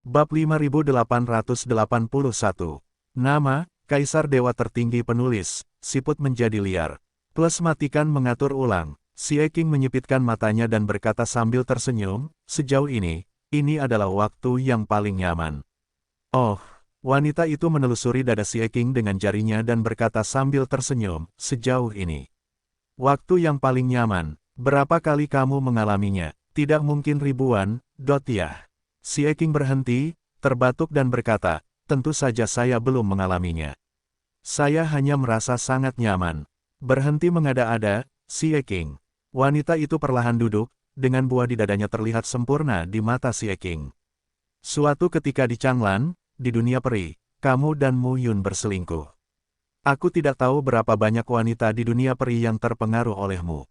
Bab 5881. Nama, Kaisar Dewa Tertinggi Penulis, siput menjadi liar. Plus matikan mengatur ulang. Xie Qing menyipitkan matanya dan berkata sambil tersenyum, sejauh ini adalah waktu yang paling nyaman. Oh, wanita itu menelusuri dada Xie Qing dengan jarinya dan berkata sambil tersenyum, sejauh ini. Waktu yang paling nyaman, berapa kali kamu mengalaminya? Tidak mungkin ribuan, ya. Xie Qing berhenti, terbatuk dan berkata, tentu saja saya belum mengalaminya. Saya hanya merasa sangat nyaman. Berhenti mengada-ada, Xie Qing. Wanita itu perlahan duduk, dengan buah di dadanya terlihat sempurna di mata Xie Qing. Suatu ketika di Changlan, di dunia peri, kamu dan Mu Yun berselingkuh. Aku tidak tahu berapa banyak wanita di dunia peri yang terpengaruh olehmu.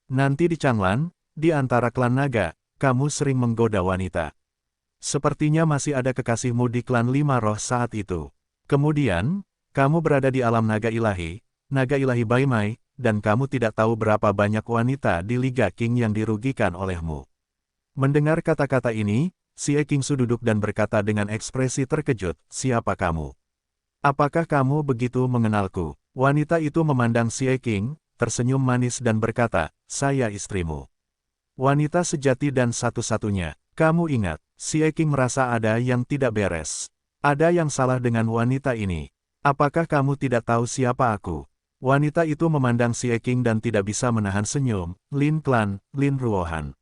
Nanti di Changlan, di antara klan naga, kamu sering menggoda wanita. Sepertinya masih ada kekasihmu di klan Lima Roh saat itu. Kemudian, kamu berada di alam naga ilahi Baimai, dan kamu tidak tahu berapa banyak wanita di Liga King yang dirugikan olehmu. Mendengar kata-kata ini, Xie Qing duduk dan berkata dengan ekspresi terkejut, siapa kamu? Apakah kamu begitu mengenalku? Wanita itu memandang Xie Qing, tersenyum manis dan berkata, saya istrimu. Wanita sejati dan satu-satunya. Kamu ingat, Xie Qing merasa ada yang tidak beres. Ada yang salah dengan wanita ini. Apakah kamu tidak tahu siapa aku? Wanita itu memandang Xie Qing dan tidak bisa menahan senyum. Lin Clan, Lin Ruohan.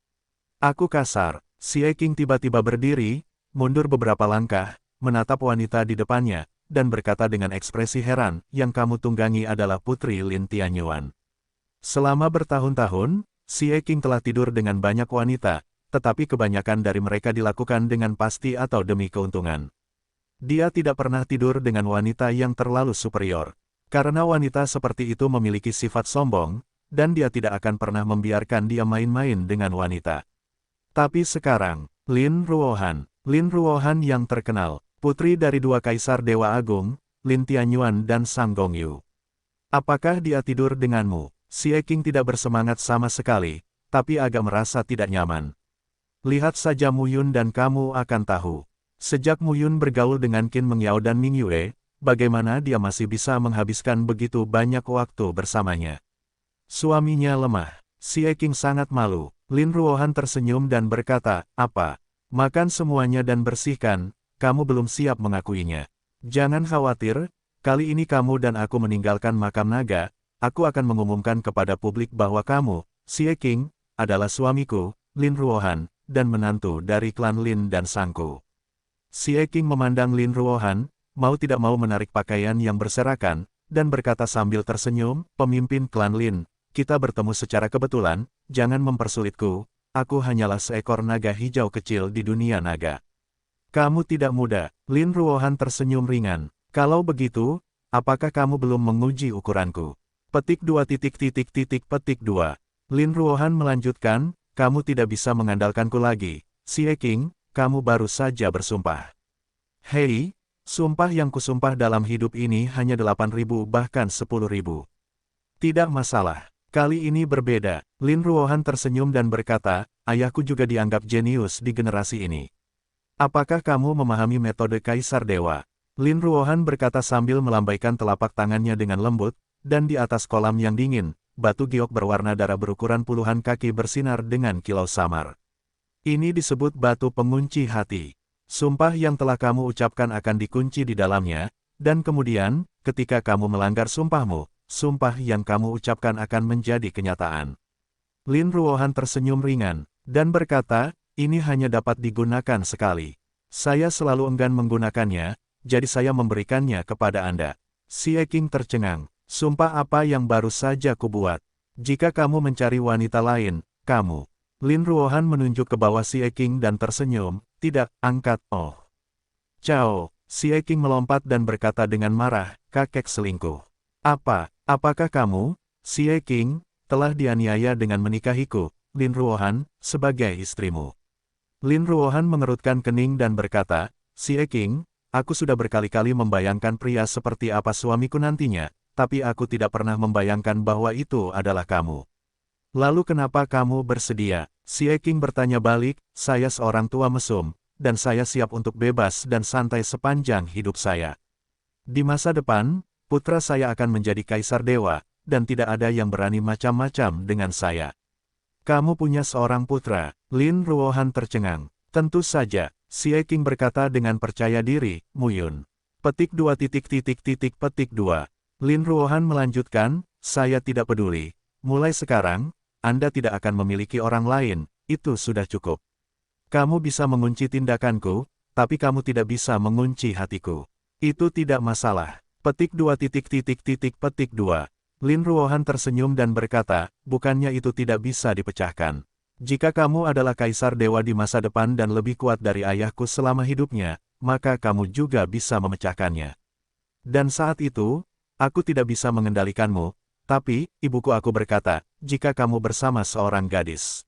Aku kasar. Xie Qing tiba-tiba berdiri, mundur beberapa langkah, menatap wanita di depannya, dan berkata dengan ekspresi heran, yang kamu tunggangi adalah Putri Lin Tianyuan. Selama bertahun-tahun, Xie Qing telah tidur dengan banyak wanita, tetapi kebanyakan dari mereka dilakukan dengan pasti atau demi keuntungan. Dia tidak pernah tidur dengan wanita yang terlalu superior. Karena wanita seperti itu memiliki sifat sombong, dan dia tidak akan pernah membiarkan dia main-main dengan wanita. Tapi sekarang, Lin Ruohan yang terkenal, putri dari dua kaisar Dewa Agung, Lin Tianyuan dan Sang Gongyu. Apakah dia tidur denganmu? Xie Qing tidak bersemangat sama sekali, tapi agak merasa tidak nyaman. Lihat saja Mu Yun dan kamu akan tahu. Sejak Mu Yun bergaul dengan Qin Mengyao dan Ming Yue, bagaimana dia masih bisa menghabiskan begitu banyak waktu bersamanya. Suaminya lemah. Xie Qing sangat malu. Lin Ruohan tersenyum dan berkata, apa? Makan semuanya dan bersihkan, kamu belum siap mengakuinya. Jangan khawatir, kali ini kamu dan aku meninggalkan makam naga, aku akan mengumumkan kepada publik bahwa kamu, Xie Qing, adalah suamiku, Lin Ruohan, dan menantu dari klan Lin dan Sangku. Xie Qing memandang Lin Ruohan, mau tidak mau menarik pakaian yang berserakan, dan berkata sambil tersenyum, pemimpin klan Lin, kita bertemu secara kebetulan, jangan mempersulitku, aku hanyalah seekor naga hijau kecil di dunia naga. Kamu tidak muda, Lin Ruohan tersenyum ringan. Kalau begitu, apakah kamu belum menguji ukuranku? Petik 2. Lin Ruohan melanjutkan, kamu tidak bisa mengandalkanku lagi, Xie Qing, kamu baru saja bersumpah. Hei, sumpah yang kusumpah dalam hidup ini hanya 8.000 bahkan 10.000. Tidak masalah, kali ini berbeda. Lin Ruohan tersenyum dan berkata, ayahku juga dianggap jenius di generasi ini. Apakah kamu memahami metode Kaisar Dewa? Lin Ruohan berkata sambil melambaikan telapak tangannya dengan lembut, dan di atas kolam yang dingin, batu giok berwarna darah berukuran puluhan kaki bersinar dengan kilau samar. Ini disebut batu pengunci hati. Sumpah yang telah kamu ucapkan akan dikunci di dalamnya, dan kemudian, ketika kamu melanggar sumpahmu, sumpah yang kamu ucapkan akan menjadi kenyataan. Lin Ruohan tersenyum ringan, dan berkata, ini hanya dapat digunakan sekali. Saya selalu enggan menggunakannya, jadi saya memberikannya kepada Anda. Xie Qing tercengang. Sumpah apa yang baru saja kubuat? Jika kamu mencari wanita lain, kamu. Lin Ruohan menunjuk ke bawah Xie Qing dan tersenyum, tidak, angkat, oh. Cao, Xie Qing melompat dan berkata dengan marah, kakek selingkuh. Apakah kamu, Xie Qing, telah dianiaya dengan menikahiku, Lin Ruohan, sebagai istrimu? Lin Ruohan mengerutkan kening dan berkata, Xie Qing, aku sudah berkali-kali membayangkan pria seperti apa suamiku nantinya, tapi aku tidak pernah membayangkan bahwa itu adalah kamu. Lalu kenapa kamu bersedia? Xie Qing bertanya balik, saya seorang tua mesum, dan saya siap untuk bebas dan santai sepanjang hidup saya. Di masa depan, putra saya akan menjadi kaisar dewa, dan tidak ada yang berani macam-macam dengan saya. Kamu punya seorang putra, Lin Ruohan tercengang. Tentu saja, Xie Qing berkata dengan percaya diri, Mu Yun. Petik 2 petik 2. Lin Ruohan melanjutkan, saya tidak peduli. Mulai sekarang, Anda tidak akan memiliki orang lain, itu sudah cukup. Kamu bisa mengunci tindakanku, tapi kamu tidak bisa mengunci hatiku. Itu tidak masalah. Petik 2 petik 2. Lin Ruohan tersenyum dan berkata, bukannya itu tidak bisa dipecahkan. Jika kamu adalah kaisar dewa di masa depan dan lebih kuat dari ayahku selama hidupnya, maka kamu juga bisa memecahkannya. Dan saat itu, aku tidak bisa mengendalikanmu, tapi, ibuku aku berkata, jika kamu bersama seorang gadis.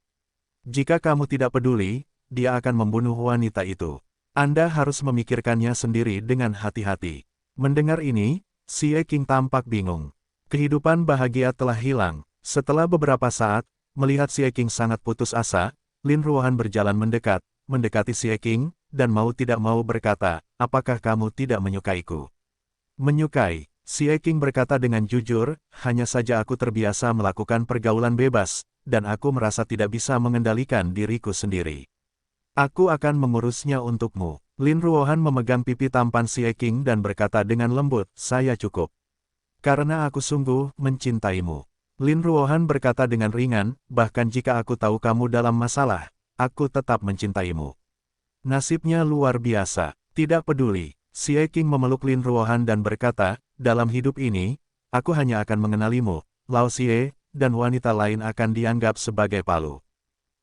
Jika kamu tidak peduli, dia akan membunuh wanita itu. Anda harus memikirkannya sendiri dengan hati-hati. Mendengar ini, Xie Qing tampak bingung. Kehidupan bahagia telah hilang. Setelah beberapa saat, melihat Xie Qing sangat putus asa, Lin Ruohan berjalan mendekati Xie Qing, dan mau tidak mau berkata, apakah kamu tidak menyukaiku? Menyukai, Xie Qing berkata dengan jujur, hanya saja aku terbiasa melakukan pergaulan bebas, dan aku merasa tidak bisa mengendalikan diriku sendiri. Aku akan mengurusnya untukmu. Lin Ruohan memegang pipi tampan Xie Qing dan berkata dengan lembut, saya cukup. Karena aku sungguh mencintaimu. Lin Ruohan berkata dengan ringan, bahkan jika aku tahu kamu dalam masalah, aku tetap mencintaimu. Nasibnya luar biasa. Tidak peduli. Xie Qing memeluk Lin Ruohan dan berkata, dalam hidup ini, aku hanya akan mengenalimu, Lao Xie, dan wanita lain akan dianggap sebagai palu.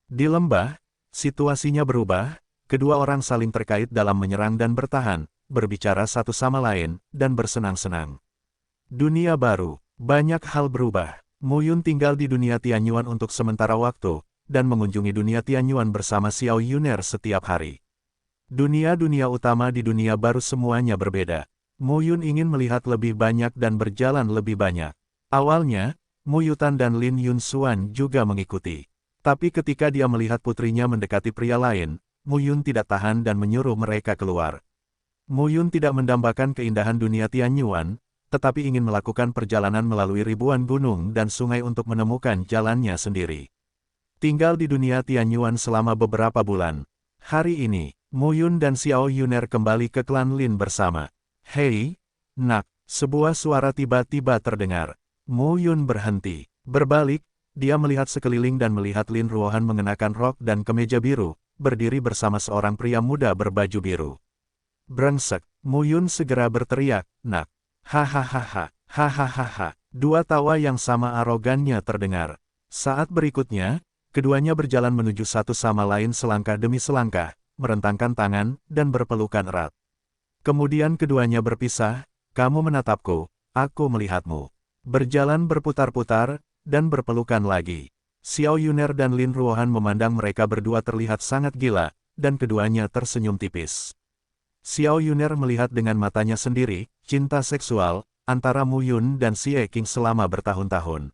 Di lembah, situasinya berubah, kedua orang saling terkait dalam menyerang dan bertahan, berbicara satu sama lain, dan bersenang-senang. Dunia baru, banyak hal berubah. Mu Yun tinggal di dunia Tianyuan untuk sementara waktu, dan mengunjungi dunia Tianyuan bersama Xiao Yuner setiap hari. Dunia-dunia utama di dunia baru semuanya berbeda. Mu Yun ingin melihat lebih banyak dan berjalan lebih banyak. Awalnya, Mu Yutan dan Lin Yun Xuan juga mengikuti. Tapi ketika dia melihat putrinya mendekati pria lain, Mu Yun tidak tahan dan menyuruh mereka keluar. Mu Yun tidak mendambakan keindahan dunia Tianyuan, tetapi ingin melakukan perjalanan melalui ribuan gunung dan sungai untuk menemukan jalannya sendiri. Tinggal di dunia Tianyuan selama beberapa bulan. Hari ini, Mu Yun dan Xiao Yuner kembali ke klan Lin bersama. Hei, nak, sebuah suara tiba-tiba terdengar. Mu Yun berhenti. Berbalik, dia melihat sekeliling dan melihat Lin Ruohan mengenakan rok dan kemeja biru, berdiri bersama seorang pria muda berbaju biru. Brengsek, Mu Yun segera berteriak, nak. Hahaha, hahaha. Dua tawa yang sama arogannya terdengar. Saat berikutnya, keduanya berjalan menuju satu sama lain selangkah demi selangkah, merentangkan tangan, dan berpelukan erat. Kemudian keduanya berpisah, kamu menatapku, aku melihatmu. Berjalan berputar-putar, dan berpelukan lagi. Xiao Yuner dan Lin Ruohan memandang mereka berdua terlihat sangat gila, dan keduanya tersenyum tipis. Xiao Yuner melihat dengan matanya sendiri, cinta seksual, antara Mu Yun dan Xie Qing selama bertahun-tahun.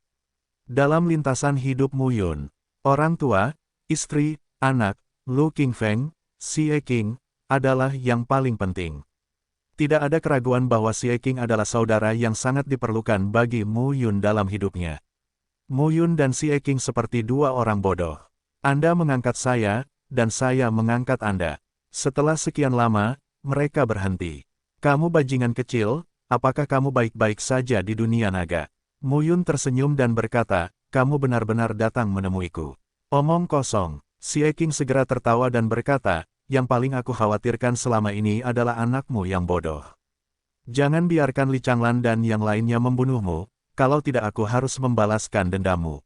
Dalam lintasan hidup Mu Yun, orang tua, istri, anak, Lu Qingfeng, Xie Qing, adalah yang paling penting. Tidak ada keraguan bahwa Xie Qing adalah saudara yang sangat diperlukan bagi Mu Yun dalam hidupnya. Mu Yun dan Xie Qing seperti dua orang bodoh. Anda mengangkat saya, dan saya mengangkat Anda. Setelah sekian lama, mereka berhenti. Kamu bajingan kecil, apakah kamu baik-baik saja di dunia naga? Mu Yun tersenyum dan berkata, kamu benar-benar datang menemuiku. Omong kosong. Xie Qing segera tertawa dan berkata, yang paling aku khawatirkan selama ini adalah anakmu yang bodoh. Jangan biarkan Li Changlan dan yang lainnya membunuhmu, kalau tidak aku harus membalaskan dendammu.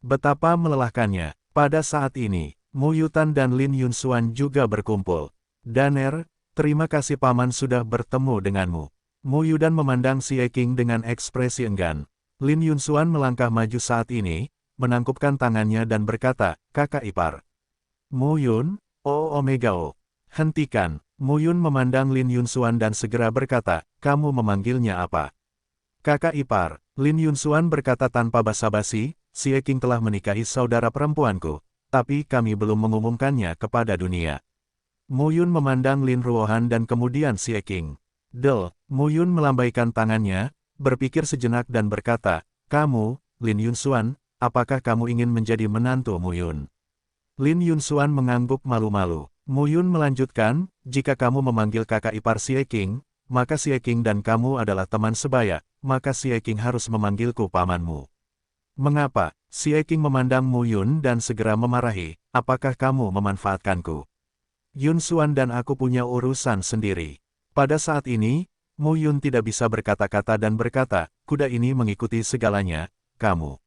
Betapa melelahkannya. Pada saat ini, Mu Yutan dan Lin Yun Xuan juga berkumpul. Daner, terima kasih paman sudah bertemu denganmu. Mu Yudan memandang Xie Qing dengan ekspresi enggan. Lin Yun Xuan melangkah maju saat ini, menangkupkan tangannya dan berkata, kakak ipar. Mu Yun, oh Omega O. Hentikan. Mu Yun memandang Lin Yun Xuan dan segera berkata, kamu memanggilnya apa? Kakak ipar. Lin Yun Xuan berkata tanpa basa-basi, Xie Qing telah menikahi saudara perempuanku, tapi kami belum mengumumkannya kepada dunia. Mu Yun memandang Lin Ruohan dan kemudian Xie Qing. Mu Yun melambaikan tangannya, berpikir sejenak dan berkata, kamu, Lin Yunxuan, apakah kamu ingin menjadi menantu Mu Yun? Lin Yunxuan mengangguk malu-malu. Mu Yun melanjutkan, jika kamu memanggil kakak ipar Xie Qing, maka Xie Qing dan kamu adalah teman sebaya, maka Xie Qing harus memanggilku pamanmu. Mengapa? Xie Qing memandang Mu Yun dan segera memarahi, apakah kamu memanfaatkanku? Yunxuan dan aku punya urusan sendiri. Pada saat ini, Mu Yun tidak bisa berkata-kata dan berkata, kuda ini mengikuti segalanya, kamu.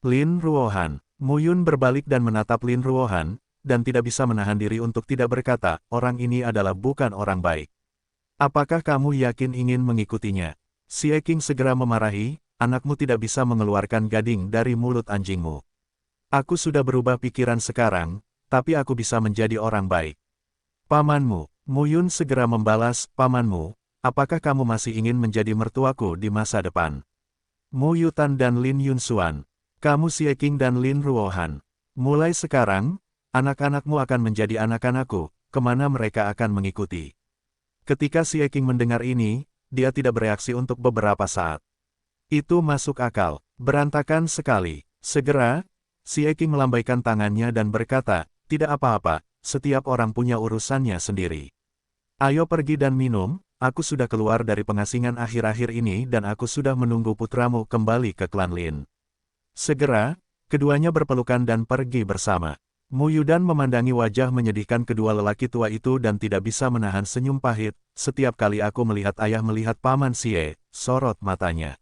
Lin Ruohan. Mu Yun berbalik dan menatap Lin Ruohan, dan tidak bisa menahan diri untuk tidak berkata, orang ini adalah bukan orang baik. Apakah kamu yakin ingin mengikutinya? Xie Qing segera memarahi, anakmu tidak bisa mengeluarkan gading dari mulut anjingmu. Aku sudah berubah pikiran sekarang, tapi aku bisa menjadi orang baik. Pamanmu, Mu Yun segera membalas, pamanmu, apakah kamu masih ingin menjadi mertuaku di masa depan? Mu Yutan dan Lin Yunxuan, kamu Xie Qing dan Lin Ruohan. Mulai sekarang, anak-anakmu akan menjadi anak-anakku, kemana mereka akan mengikuti. Ketika Xie Qing mendengar ini, dia tidak bereaksi untuk beberapa saat. Itu masuk akal, berantakan sekali. Segera, Xie Qing melambaikan tangannya dan berkata, tidak apa-apa, setiap orang punya urusannya sendiri. Ayo pergi dan minum, aku sudah keluar dari pengasingan akhir-akhir ini dan aku sudah menunggu putramu kembali ke klan Lin. Segera, keduanya berpelukan dan pergi bersama. Mu Yudan memandangi wajah menyedihkan kedua lelaki tua itu dan tidak bisa menahan senyum pahit, setiap kali aku melihat ayah melihat paman Xie, sorot matanya.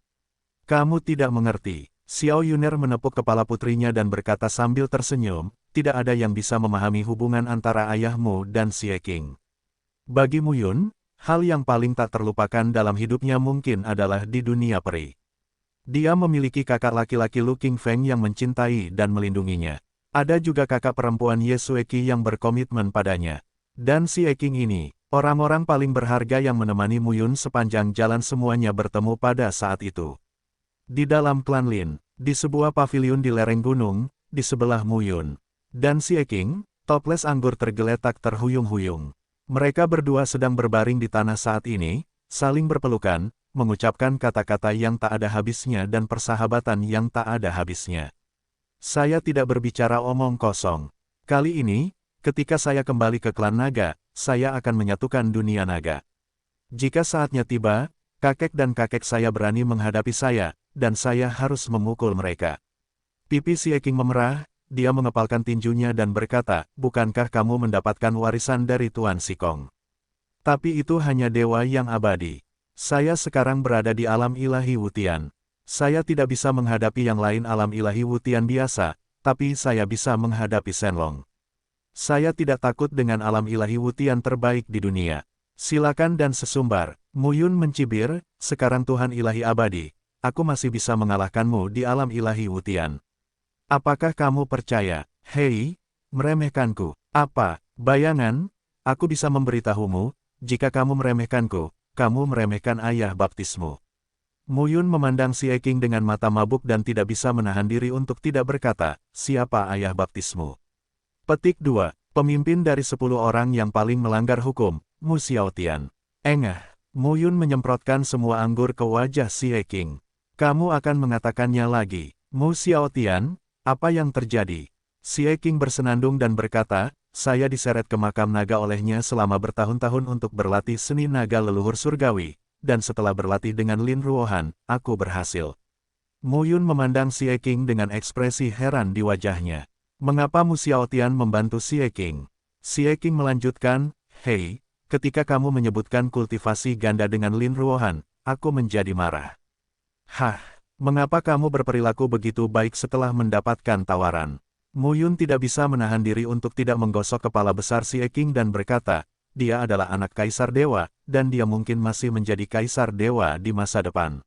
Kamu tidak mengerti. Xiao Yuner menepuk kepala putrinya dan berkata sambil tersenyum, tidak ada yang bisa memahami hubungan antara ayahmu dan Xie Qing. Bagi Mu Yun, hal yang paling tak terlupakan dalam hidupnya mungkin adalah di dunia peri. Dia memiliki kakak laki-laki Lu Qingfeng yang mencintai dan melindunginya. Ada juga kakak perempuan Ye Xueqi yang berkomitmen padanya. Dan Xie Qing ini, orang-orang paling berharga yang menemani Mu Yun sepanjang jalan semuanya bertemu pada saat itu. Di dalam klan Lin, di sebuah paviliun di lereng gunung, di sebelah Mu Yun dan Xie Qing, toples anggur tergeletak terhuyung-huyung. Mereka berdua sedang berbaring di tanah saat ini, saling berpelukan, mengucapkan kata-kata yang tak ada habisnya dan persahabatan yang tak ada habisnya. Saya tidak berbicara omong kosong. Kali ini, ketika saya kembali ke klan naga, saya akan menyatukan dunia naga. Jika saatnya tiba, kakek dan kakek saya berani menghadapi saya, dan saya harus memukul mereka. Pipi Xie Qing memerah, dia mengepalkan tinjunya dan berkata, bukankah kamu mendapatkan warisan dari Tuan Sikong? Tapi itu hanya dewa yang abadi. Saya sekarang berada di alam ilahi Wutian. Saya tidak bisa menghadapi yang lain alam ilahi Wutian biasa, tapi saya bisa menghadapi Shenlong. Saya tidak takut dengan alam ilahi Wutian terbaik di dunia. Silakan dan sesumbar. Mu Yun mencibir, sekarang Tuhan ilahi abadi. Aku masih bisa mengalahkanmu di alam ilahi Wutian. Apakah kamu percaya? Hei, meremehkanku. Apa, bayangan? Aku bisa memberitahumu, jika kamu meremehkanku, kamu meremehkan ayah baptismu. Mu Yun memandang Xie Qing dengan mata mabuk dan tidak bisa menahan diri untuk tidak berkata, siapa ayah baptismu? Petik 2. Pemimpin dari 10 orang yang paling melanggar hukum, Mu Xiaotian. Engah, Mu Yun menyemprotkan semua anggur ke wajah Xie Qing. Kamu akan mengatakannya lagi. Mu Xiaotian, apa yang terjadi? Xie Qing bersenandung dan berkata, saya diseret ke makam naga olehnya selama bertahun-tahun untuk berlatih seni naga leluhur surgawi, dan setelah berlatih dengan Lin Ruohan, aku berhasil. Mu Yun memandang Xie Qing dengan ekspresi heran di wajahnya. Mengapa Mu Xiaotian membantu Xie Qing? Xie Qing melanjutkan, hei, ketika kamu menyebutkan kultivasi ganda dengan Lin Ruohan, aku menjadi marah. Hah, mengapa kamu berperilaku begitu baik setelah mendapatkan tawaran? Mu Yun tidak bisa menahan diri untuk tidak menggosok kepala besar Xie Qing dan berkata, dia adalah anak kaisar dewa, dan dia mungkin masih menjadi kaisar dewa di masa depan.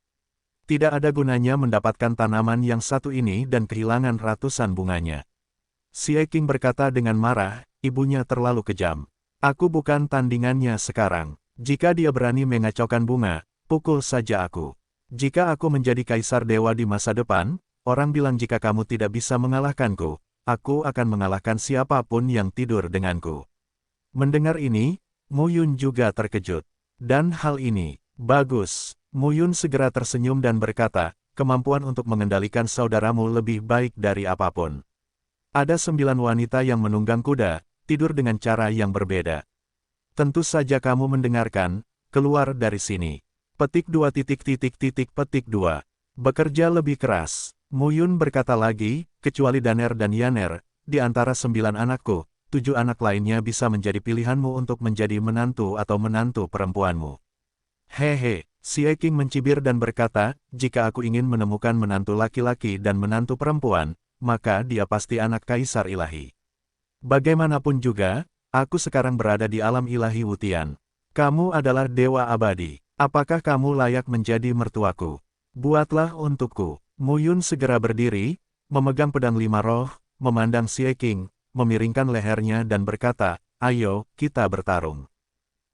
Tidak ada gunanya mendapatkan tanaman yang satu ini dan kehilangan ratusan bunganya. Xie Qing berkata dengan marah, ibunya terlalu kejam. Aku bukan tandingannya sekarang. Jika dia berani mengacaukan bunga, pukul saja aku. Jika aku menjadi kaisar dewa di masa depan, orang bilang jika kamu tidak bisa mengalahkanku, aku akan mengalahkan siapapun yang tidur denganku. Mendengar ini, Mu Yun juga terkejut. Dan hal ini, bagus. Mu Yun segera tersenyum dan berkata, kemampuan untuk mengendalikan saudaramu lebih baik dari apapun. Ada 9 wanita yang menunggang kuda, tidur dengan cara yang berbeda. Tentu saja kamu mendengarkan, keluar dari sini. Petik 2 petik 2. Bekerja lebih keras. Mu Yun berkata lagi, kecuali Daner dan Yaner, di antara 9 anakku, 7 anak lainnya bisa menjadi pilihanmu untuk menjadi menantu atau menantu perempuanmu. Hehe, Xie Qing mencibir dan berkata, jika aku ingin menemukan menantu laki-laki dan menantu perempuan, maka dia pasti anak kaisar ilahi. Bagaimanapun juga, aku sekarang berada di alam ilahi Wutian. Kamu adalah dewa abadi. Apakah kamu layak menjadi mertuaku? Buatlah untukku. Mu Yun segera berdiri, memegang pedang 5 roh, memandang Xie Qing, memiringkan lehernya dan berkata, ayo, kita bertarung.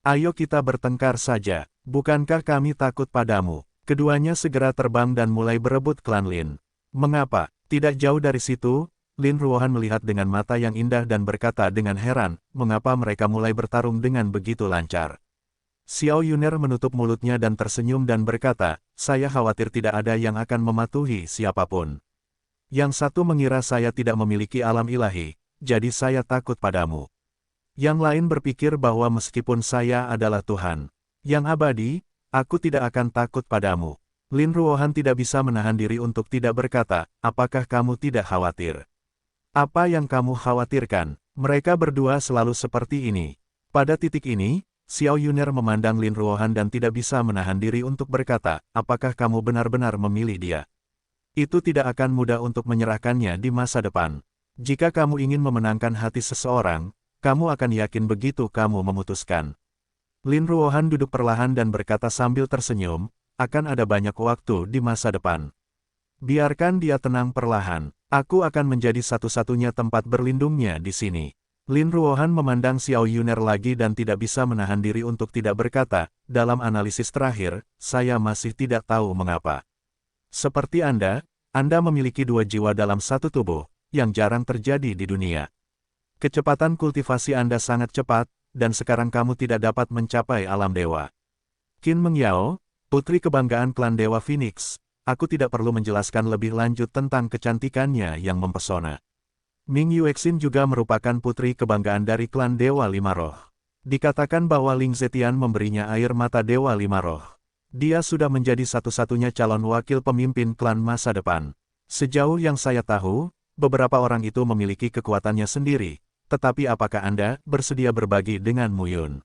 Ayo kita bertengkar saja, bukankah kami takut padamu? Keduanya segera terbang dan mulai berebut klan Lin. Mengapa? Tidak jauh dari situ, Lin Ruohan melihat dengan mata yang indah dan berkata dengan heran, mengapa mereka mulai bertarung dengan begitu lancar. Xiao Yuner menutup mulutnya dan tersenyum dan berkata, saya khawatir tidak ada yang akan mematuhi siapapun. Yang satu mengira saya tidak memiliki alam ilahi, jadi saya takut padamu. Yang lain berpikir bahwa meskipun saya adalah Tuhan yang abadi, aku tidak akan takut padamu. Lin Ruohan tidak bisa menahan diri untuk tidak berkata, apakah kamu tidak khawatir? Apa yang kamu khawatirkan? Mereka berdua selalu seperti ini. Pada titik ini, Xiao Yuner memandang Lin Ruohan dan tidak bisa menahan diri untuk berkata, apakah kamu benar-benar memilih dia? Itu tidak akan mudah untuk menyerahkannya di masa depan. Jika kamu ingin memenangkan hati seseorang, kamu akan yakin begitu kamu memutuskan. Lin Ruohan duduk perlahan dan berkata sambil tersenyum, akan ada banyak waktu di masa depan. Biarkan dia tenang perlahan, aku akan menjadi satu-satunya tempat berlindungnya di sini. Lin Ruohan memandang Xiao Yuner lagi dan tidak bisa menahan diri untuk tidak berkata, dalam analisis terakhir, saya masih tidak tahu mengapa. Seperti Anda memiliki 2 jiwa dalam satu tubuh, yang jarang terjadi di dunia. Kecepatan kultivasi Anda sangat cepat, dan sekarang kamu tidak dapat mencapai alam dewa. Qin Mengyao, putri kebanggaan klan Dewa Phoenix, aku tidak perlu menjelaskan lebih lanjut tentang kecantikannya yang mempesona. Ming Yuexin juga merupakan putri kebanggaan dari klan Dewa Lima Roh. Dikatakan bahwa Ling Zetian memberinya air mata Dewa Lima Roh. Dia sudah menjadi satu-satunya calon wakil pemimpin klan masa depan. Sejauh yang saya tahu, beberapa orang itu memiliki kekuatannya sendiri, tetapi apakah Anda bersedia berbagi dengan Mu Yun?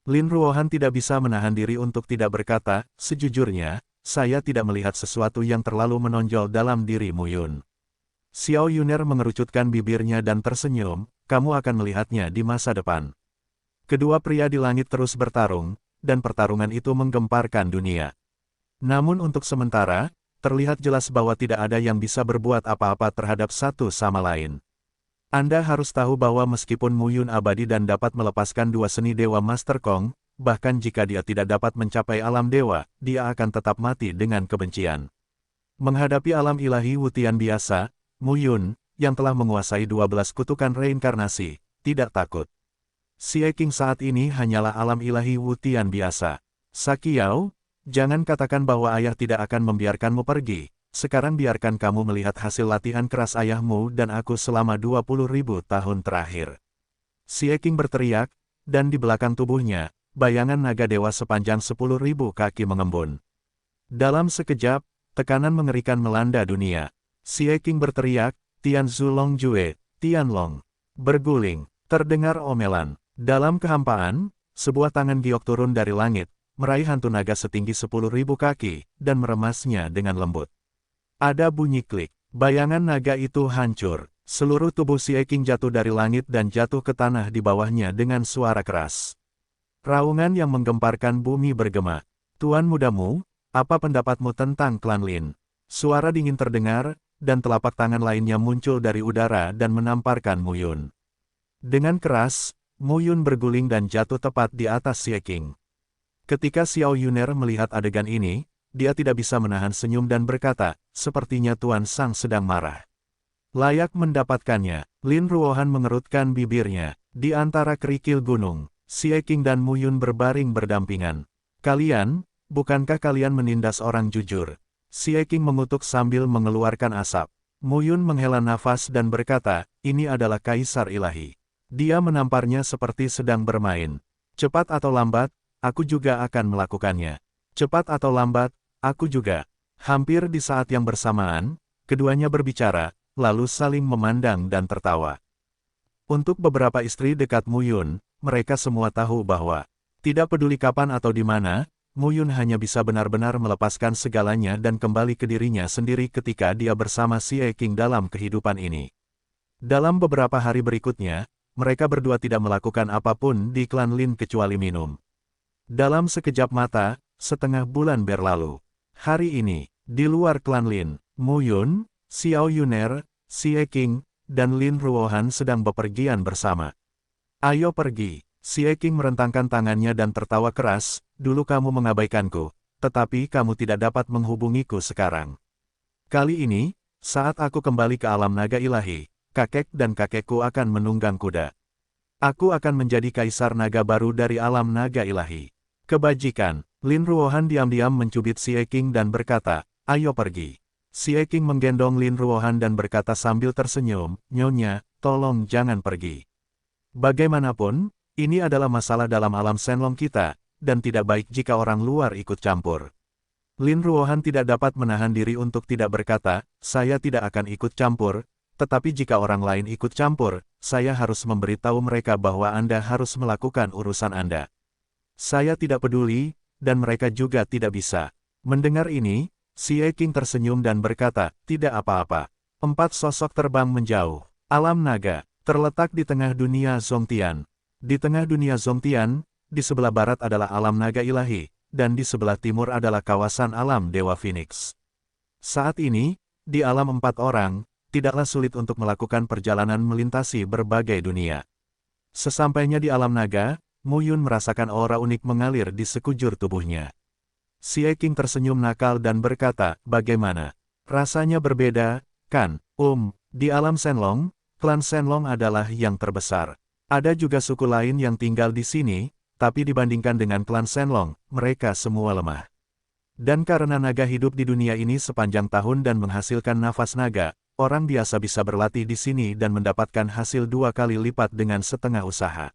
Lin Ruohan tidak bisa menahan diri untuk tidak berkata, sejujurnya, saya tidak melihat sesuatu yang terlalu menonjol dalam diri Mu Yun. Xiao Yuner mengerucutkan bibirnya dan tersenyum, kamu akan melihatnya di masa depan. Kedua pria di langit terus bertarung, dan pertarungan itu menggemparkan dunia. Namun untuk sementara, terlihat jelas bahwa tidak ada yang bisa berbuat apa-apa terhadap satu sama lain. Anda harus tahu bahwa meskipun Mu Yun abadi dan dapat melepaskan 2 seni dewa Master Kong, bahkan jika dia tidak dapat mencapai alam dewa, dia akan tetap mati dengan kebencian. Menghadapi alam ilahi Wutian biasa, Mu Yun, yang telah menguasai 12 kutukan reinkarnasi, tidak takut. Xie Qing saat ini hanyalah alam ilahi Wutian biasa. Sakiao, jangan katakan bahwa ayah tidak akan membiarkanmu pergi. Sekarang biarkan kamu melihat hasil latihan keras ayahmu dan aku selama 20.000 tahun terakhir. Xie Qing berteriak, dan di belakang tubuhnya, bayangan naga dewa sepanjang 10.000 kaki mengembun. Dalam sekejap, tekanan mengerikan melanda dunia. Xie Qing berteriak, Tianzu Long Jue, Tianlong. Berguling, terdengar omelan. Dalam kehampaan, sebuah tangan giok turun dari langit, meraih hantu naga setinggi 10.000 kaki, dan meremasnya dengan lembut. Ada bunyi klik, bayangan naga itu hancur. Seluruh tubuh Xie Qing jatuh dari langit dan jatuh ke tanah di bawahnya dengan suara keras. Raungan yang menggemparkan bumi bergema. Tuan mudamu, apa pendapatmu tentang klan Lin? Suara dingin terdengar, dan telapak tangan lainnya muncul dari udara dan menamparkan Mu Yun. Dengan keras, Mu Yun berguling dan jatuh tepat di atas Xie Qing. Ketika Xiao Yuner melihat adegan ini, dia tidak bisa menahan senyum dan berkata, sepertinya Tuan Sang sedang marah. Layak mendapatkannya. Lin Ruohan mengerutkan bibirnya. Di antara kerikil gunung, Xie Qing dan Mu Yun berbaring berdampingan. Kalian, bukankah kalian menindas orang jujur? Xie Qing mengutuk sambil mengeluarkan asap. Mu Yun menghela nafas dan berkata, ini adalah kaisar ilahi. Dia menamparnya seperti sedang bermain. Cepat atau lambat, aku juga akan melakukannya. Cepat atau lambat, aku juga. Hampir di saat yang bersamaan, keduanya berbicara, lalu saling memandang dan tertawa. Untuk beberapa istri dekat Mu Yun, mereka semua tahu bahwa, tidak peduli kapan atau di mana, Mu Yun hanya bisa benar-benar melepaskan segalanya dan kembali ke dirinya sendiri ketika dia bersama Xie Qing dalam kehidupan ini. Dalam beberapa hari berikutnya, mereka berdua tidak melakukan apapun di klan Lin kecuali minum. Dalam sekejap mata, setengah bulan berlalu. Hari ini, di luar klan Lin, Mu Yun, Xiao Yuner, Xie Qing, dan Lin Ruohan sedang bepergian bersama. Ayo pergi. Xie Qing merentangkan tangannya dan tertawa keras, dulu kamu mengabaikanku, tetapi kamu tidak dapat menghubungiku sekarang. Kali ini, saat aku kembali ke alam naga ilahi, kakek dan kakekku akan menunggang kuda. Aku akan menjadi kaisar naga baru dari alam naga ilahi. Kebajikan. Lin Ruohan diam-diam mencubit Xie Qing dan berkata, ayo pergi. Xie Qing menggendong Lin Ruohan dan berkata sambil tersenyum, Nyonya, tolong jangan pergi. Bagaimanapun, ini adalah masalah dalam alam Shenlong kita, dan tidak baik jika orang luar ikut campur. Lin Ruohan tidak dapat menahan diri untuk tidak berkata, saya tidak akan ikut campur, tetapi jika orang lain ikut campur, saya harus memberitahu mereka bahwa Anda harus melakukan urusan Anda. Saya tidak peduli, dan mereka juga tidak bisa. Mendengar ini, Xie Qing tersenyum dan berkata, tidak apa-apa. 4 sosok terbang menjauh. Alam naga, terletak di tengah dunia Zongtian. Di tengah dunia Zongtian, di sebelah barat adalah alam naga ilahi, dan di sebelah timur adalah kawasan alam Dewa Phoenix. Saat ini, di alam 4 orang, tidaklah sulit untuk melakukan perjalanan melintasi berbagai dunia. Sesampainya di alam naga, Mu Yun merasakan aura unik mengalir di sekujur tubuhnya. Xie Qing tersenyum nakal dan berkata, bagaimana? Rasanya berbeda, kan? Di alam Shenlong, klan Shenlong adalah yang terbesar. Ada juga suku lain yang tinggal di sini, tapi dibandingkan dengan klan Shenlong, mereka semua lemah. Dan karena naga hidup di dunia ini sepanjang tahun dan menghasilkan nafas naga, orang biasa bisa berlatih di sini dan mendapatkan hasil 2 kali lipat dengan setengah usaha.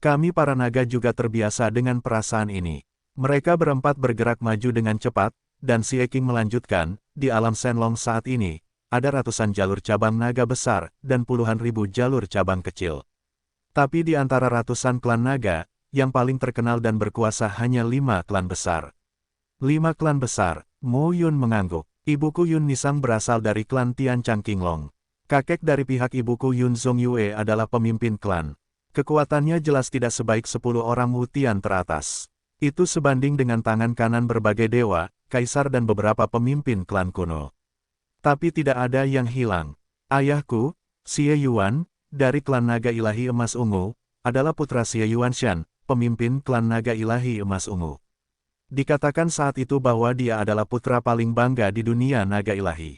Kami para naga juga terbiasa dengan perasaan ini. Mereka berempat bergerak maju dengan cepat, dan Xie Qing melanjutkan, di alam Shenlong saat ini, ada ratusan jalur cabang naga besar, dan puluhan ribu jalur cabang kecil. Tapi di antara ratusan klan naga, yang paling terkenal dan berkuasa hanya 5 klan besar. 5 klan besar, Mu Yun mengangguk. Ibuku Yun Nisang berasal dari klan Tian Chang Qinglong. Kakek dari pihak ibuku Yun Zong Yue adalah pemimpin klan. Kekuatannya jelas tidak sebaik 10 orang Wu Tian teratas. Itu sebanding dengan tangan kanan berbagai dewa, kaisar dan beberapa pemimpin klan kuno. Tapi tidak ada yang hilang. Ayahku, Xie Yuan, dari klan naga ilahi emas ungu, adalah putra Xie Yuanshan, pemimpin klan naga ilahi emas ungu. Dikatakan saat itu bahwa dia adalah putra paling bangga di dunia naga ilahi.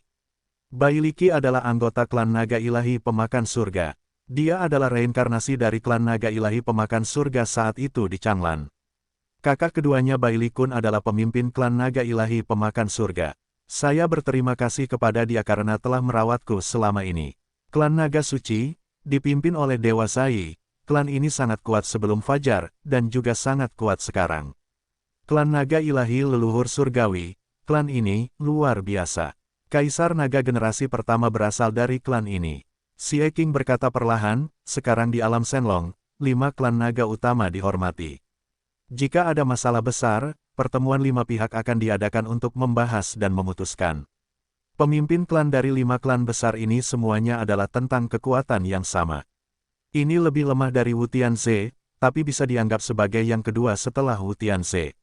Bai Liki adalah anggota klan naga ilahi pemakan surga. Dia adalah reinkarnasi dari klan naga ilahi pemakan surga saat itu di Changlan. Kakak keduanya Bai Likun adalah pemimpin klan naga ilahi pemakan surga. Saya berterima kasih kepada dia karena telah merawatku selama ini. Klan naga suci, dipimpin oleh Dewa Zai, klan ini sangat kuat sebelum fajar, dan juga sangat kuat sekarang. Klan naga ilahi leluhur surgawi, klan ini, luar biasa. Kaisar naga generasi pertama berasal dari klan ini. Xie Qing berkata perlahan, sekarang di alam Shenlong, 5 klan naga utama dihormati. Jika ada masalah besar, pertemuan 5 pihak akan diadakan untuk membahas dan memutuskan. Pemimpin klan dari 5 klan besar ini semuanya adalah tentang kekuatan yang sama. Ini lebih lemah dari Wu Tianze, tapi bisa dianggap sebagai yang kedua setelah Wu Tianze.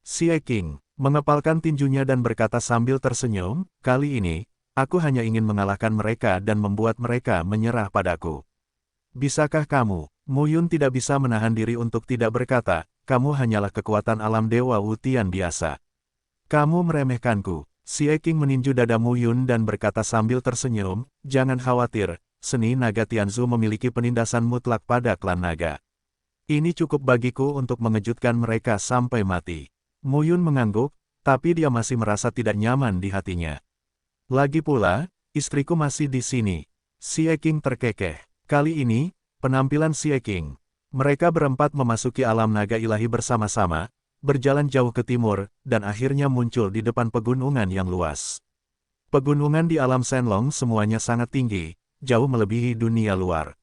Xie Qing mengepalkan tinjunya dan berkata sambil tersenyum, kali ini, aku hanya ingin mengalahkan mereka dan membuat mereka menyerah padaku. Bisakah kamu? Mu Yun tidak bisa menahan diri untuk tidak berkata, kamu hanyalah kekuatan alam dewa Wu Tian biasa. Kamu meremehkanku. Xie Qing meninju dada Mu Yun dan berkata sambil tersenyum, jangan khawatir, seni naga Tianzu memiliki penindasan mutlak pada klan naga. Ini cukup bagiku untuk mengejutkan mereka sampai mati. Mu Yun mengangguk, tapi dia masih merasa tidak nyaman di hatinya. Lagi pula, istriku masih di sini. Xie Qing terkekeh. Kali ini, penampilan Xie Qing. Mereka berempat memasuki alam naga ilahi bersama-sama, berjalan jauh ke timur, dan akhirnya muncul di depan pegunungan yang luas. Pegunungan di alam Shenlong semuanya sangat tinggi, jauh melebihi dunia luar.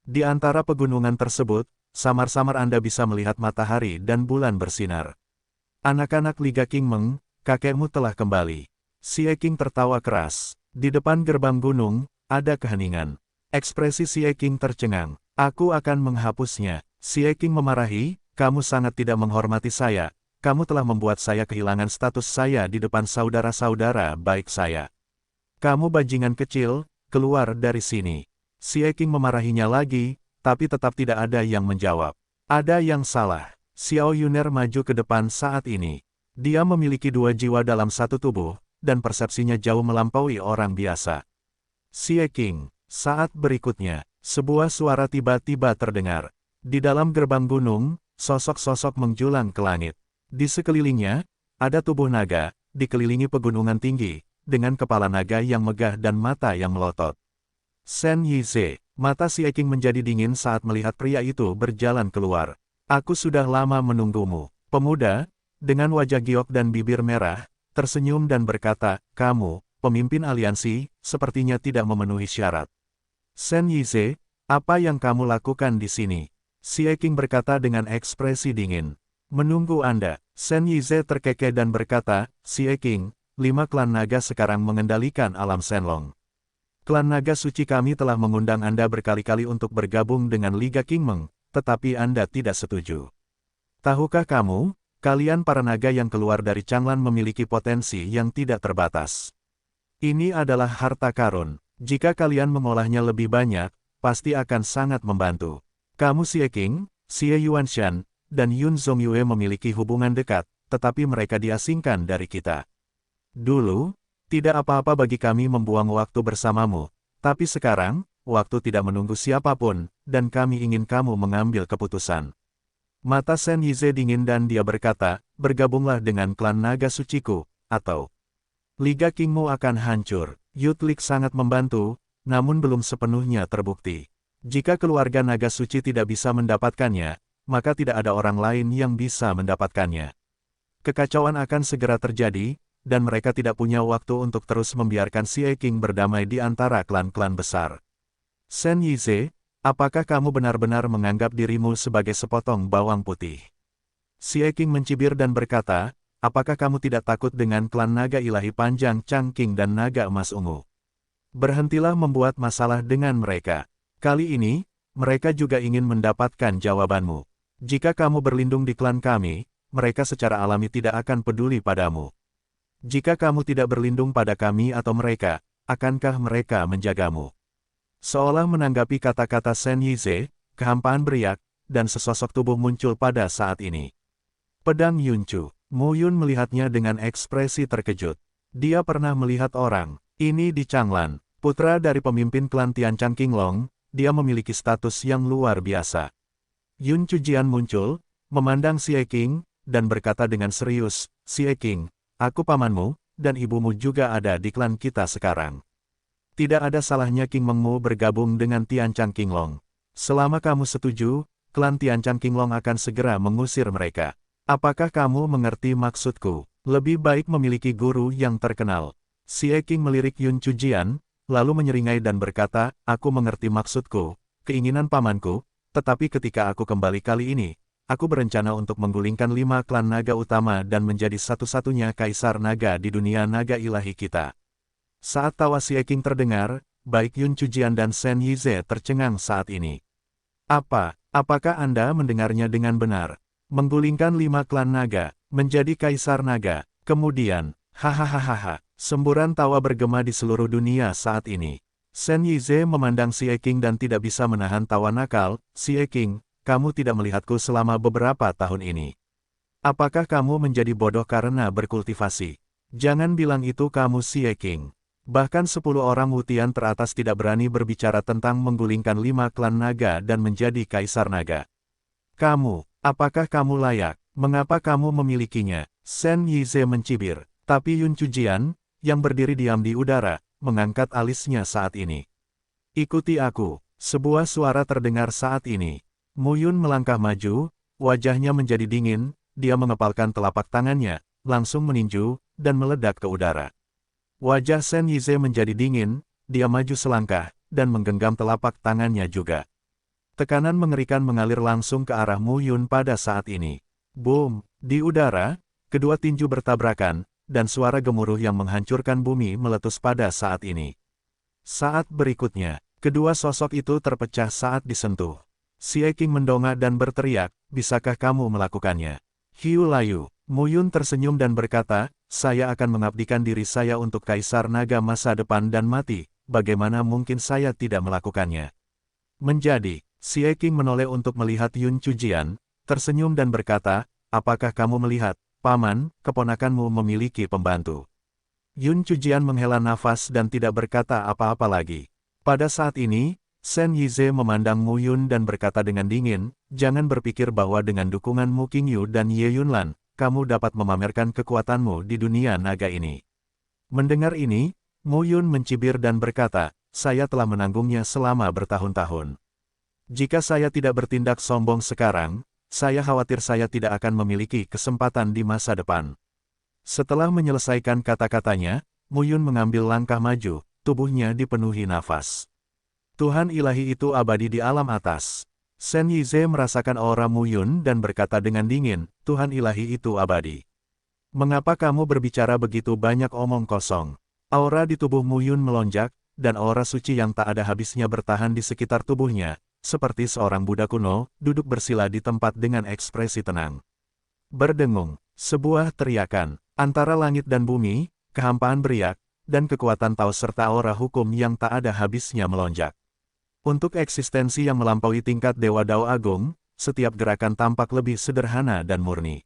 Di antara pegunungan tersebut, samar-samar Anda bisa melihat matahari dan bulan bersinar. Anak-anak Liga King Meng, kakekmu telah kembali. Xie Qing tertawa keras. Di depan gerbang gunung, ada keheningan. Ekspresi Xie Qing tercengang. Aku akan menghapusnya. Xie Qing memarahi, kamu sangat tidak menghormati saya. Kamu telah membuat saya kehilangan status saya di depan saudara-saudara baik saya. Kamu bajingan kecil, keluar dari sini. Xie Qing memarahinya lagi, tapi tetap tidak ada yang menjawab. Ada yang salah. Xiao Yuner maju ke depan saat ini. Dia memiliki dua jiwa dalam satu tubuh, dan persepsinya jauh melampaui orang biasa. Xie Qing. Saat berikutnya, sebuah suara tiba-tiba terdengar. Di dalam gerbang gunung, sosok-sosok menjulang ke langit. Di sekelilingnya, ada tubuh naga, dikelilingi pegunungan tinggi, dengan kepala naga yang megah dan mata yang melotot. Shen Yize, mata Xie Qing menjadi dingin saat melihat pria itu berjalan keluar. Aku sudah lama menunggumu. Pemuda, dengan wajah giok dan bibir merah, tersenyum dan berkata, kamu, pemimpin aliansi, sepertinya tidak memenuhi syarat. Shen Yize, apa yang kamu lakukan di sini? Xie Qing berkata dengan ekspresi dingin. Menunggu Anda. Shen Yize terkekeh dan berkata, Xie Qing, 5 klan naga sekarang mengendalikan alam Shenlong. Klan naga suci kami telah mengundang Anda berkali-kali untuk bergabung dengan Liga King Meng, tetapi Anda tidak setuju. Tahukah kamu, kalian para naga yang keluar dari Changlan memiliki potensi yang tidak terbatas. Ini adalah harta karun. Jika kalian mengolahnya lebih banyak, pasti akan sangat membantu. Kamu Xie Qing, Xie Yuanshan, dan Yun Zongyue memiliki hubungan dekat, tetapi mereka diasingkan dari kita. Dulu, tidak apa-apa bagi kami membuang waktu bersamamu, tapi sekarang, waktu tidak menunggu siapapun, dan kami ingin kamu mengambil keputusan. Mata Shen Yize dingin dan dia berkata, bergabunglah dengan klan naga suciku, atau Liga Kingmu akan hancur. Yutlik sangat membantu, namun belum sepenuhnya terbukti. Jika keluarga naga suci tidak bisa mendapatkannya, maka tidak ada orang lain yang bisa mendapatkannya. Kekacauan akan segera terjadi, dan mereka tidak punya waktu untuk terus membiarkan Xie Qing berdamai di antara klan-klan besar. Shen Yize, apakah kamu benar-benar menganggap dirimu sebagai sepotong bawang putih? Xie Qing mencibir dan berkata, apakah kamu tidak takut dengan klan naga ilahi panjang Changqing dan naga emas ungu? Berhentilah membuat masalah dengan mereka. Kali ini, mereka juga ingin mendapatkan jawabanmu. Jika kamu berlindung di klan kami, mereka secara alami tidak akan peduli padamu. Jika kamu tidak berlindung pada kami atau mereka, akankah mereka menjagamu? Seolah menanggapi kata-kata Shen Yize, kehampaan beriak, dan sesosok tubuh muncul pada saat ini. Pedang Yuncu. Mu Yun melihatnya dengan ekspresi terkejut. Dia pernah melihat orang ini di Changlan. Putra dari pemimpin klan Tianchang Qinglong, dia memiliki status yang luar biasa. Yun Chujian muncul, memandang Xie Qing, dan berkata dengan serius, Xie Qing, aku pamanmu, dan ibumu juga ada di klan kita sekarang. Tidak ada salahnya King Mengmu bergabung dengan Tianchang Qinglong. Selama kamu setuju, klan Tianchang Qinglong akan segera mengusir mereka. Apakah kamu mengerti maksudku? Lebih baik memiliki guru yang terkenal. Xie Qing melirik Yun Chujian, lalu menyeringai dan berkata, aku mengerti maksudku, keinginan pamanku, tetapi ketika aku kembali kali ini, aku berencana untuk menggulingkan 5 klan naga utama dan menjadi satu-satunya kaisar naga di dunia naga ilahi kita. Saat tawa Xie Qing terdengar, baik Yun Chujian dan Shen Yize tercengang saat ini. Apakah Anda mendengarnya dengan benar? Menggulingkan 5 klan naga, menjadi kaisar naga, kemudian, hahaha, semburan tawa bergema di seluruh dunia saat ini. Shen Yize memandang Xie Qing dan tidak bisa menahan tawa nakal, Xie Qing, kamu tidak melihatku selama beberapa tahun ini. Apakah kamu menjadi bodoh karena berkultivasi? Jangan bilang itu kamu Xie Qing. Bahkan 10 orang Wutian teratas tidak berani berbicara tentang menggulingkan 5 klan naga dan menjadi kaisar naga. Kamu, apakah kamu layak? Mengapa kamu memilikinya? Shen Yize mencibir. Tapi Yun Chujian, yang berdiri diam di udara, mengangkat alisnya saat ini. Ikuti aku. Sebuah suara terdengar saat ini. Mu Yun melangkah maju, wajahnya menjadi dingin, dia mengepalkan telapak tangannya, langsung meninju, dan meledak ke udara. Wajah Shen Yize menjadi dingin, dia maju selangkah, dan menggenggam telapak tangannya juga. Tekanan mengerikan mengalir langsung ke arah Mu Yun pada saat ini. Boom! Di udara, kedua tinju bertabrakan, dan suara gemuruh yang menghancurkan bumi meletus pada saat ini. Saat berikutnya, kedua sosok itu terpecah saat disentuh. Xie Qing mendongak dan berteriak, bisakah kamu melakukannya? Hiu layu. Mu Yun tersenyum dan berkata, saya akan mengabdikan diri saya untuk Kaisar Naga masa depan dan mati, bagaimana mungkin saya tidak melakukannya? Menjadi, Xie Qing menoleh untuk melihat Yun Chujian, tersenyum dan berkata, apakah kamu melihat, Paman, keponakanmu memiliki pembantu? Yun Chujian menghela nafas dan tidak berkata apa-apa lagi. Pada saat ini, Shen Yize memandang Mu Yun dan berkata dengan dingin, jangan berpikir bahwa dengan dukungan Mu Qingyu dan Ye Yunlan, kamu dapat memamerkan kekuatanmu di dunia naga ini. Mendengar ini, Mu Yun mencibir dan berkata, saya telah menanggungnya selama bertahun-tahun. Jika saya tidak bertindak sombong sekarang, saya khawatir saya tidak akan memiliki kesempatan di masa depan. Setelah menyelesaikan kata-katanya, Mu Yun mengambil langkah maju, tubuhnya dipenuhi nafas. Tuhan ilahi itu abadi di alam atas. Shen Yize merasakan aura Mu Yun dan berkata dengan dingin, Tuhan ilahi itu abadi. Mengapa kamu berbicara begitu banyak omong kosong? Aura di tubuh Mu Yun melonjak, dan aura suci yang tak ada habisnya bertahan di sekitar tubuhnya, seperti seorang Buddha kuno, duduk bersila di tempat dengan ekspresi tenang. Berdengung, sebuah teriakan, antara langit dan bumi, kehampaan beriak, dan kekuatan Tao serta aura hukum yang tak ada habisnya melonjak. Untuk eksistensi yang melampaui tingkat Dewa Dao Agung, setiap gerakan tampak lebih sederhana dan murni.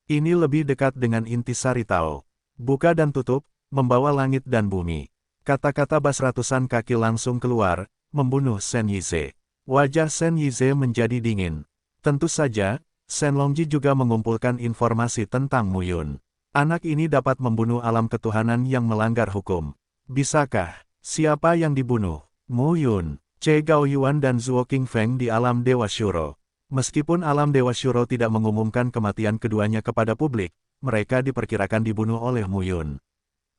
Ini lebih dekat dengan intisari Tao. Buka dan tutup, membawa langit dan bumi. Kata-kata bas ratusan kaki langsung keluar, membunuh Shen Yize. Wajah Shen Yize menjadi dingin. Tentu saja, Shen Longji juga mengumpulkan informasi tentang Mu Yun. Anak ini dapat membunuh alam ketuhanan yang melanggar hukum. Bisakah? Siapa yang dibunuh? Mu Yun, Che Gaoyuan dan Zuo Qingfeng di alam Dewa Shuro. Meskipun alam Dewa Shuro tidak mengumumkan kematian keduanya kepada publik, mereka diperkirakan dibunuh oleh Mu Yun.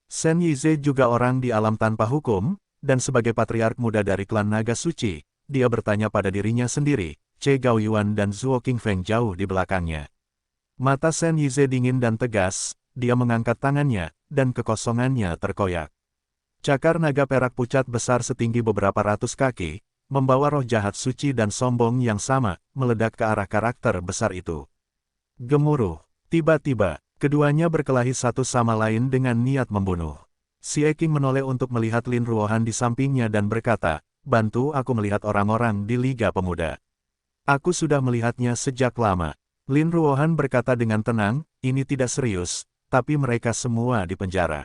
Shen Yize juga orang di alam tanpa hukum, dan sebagai patriark muda dari klan Naga Suci, dia bertanya pada dirinya sendiri, Che Gaoyuan dan Zuo Qingfeng jauh di belakangnya. Mata Shen Yize dingin dan tegas, dia mengangkat tangannya, dan kekosongannya terkoyak. Cakar naga perak pucat besar setinggi beberapa ratus kaki, membawa roh jahat suci dan sombong yang sama, meledak ke arah karakter besar itu. Gemuruh. Tiba-tiba, keduanya berkelahi satu sama lain dengan niat membunuh. Xie Qing menoleh untuk melihat Lin Ruohan di sampingnya dan berkata, bantu aku melihat orang-orang di Liga Pemuda. Aku sudah melihatnya sejak lama. Lin Ruohan berkata dengan tenang, ini tidak serius, tapi mereka semua di penjara.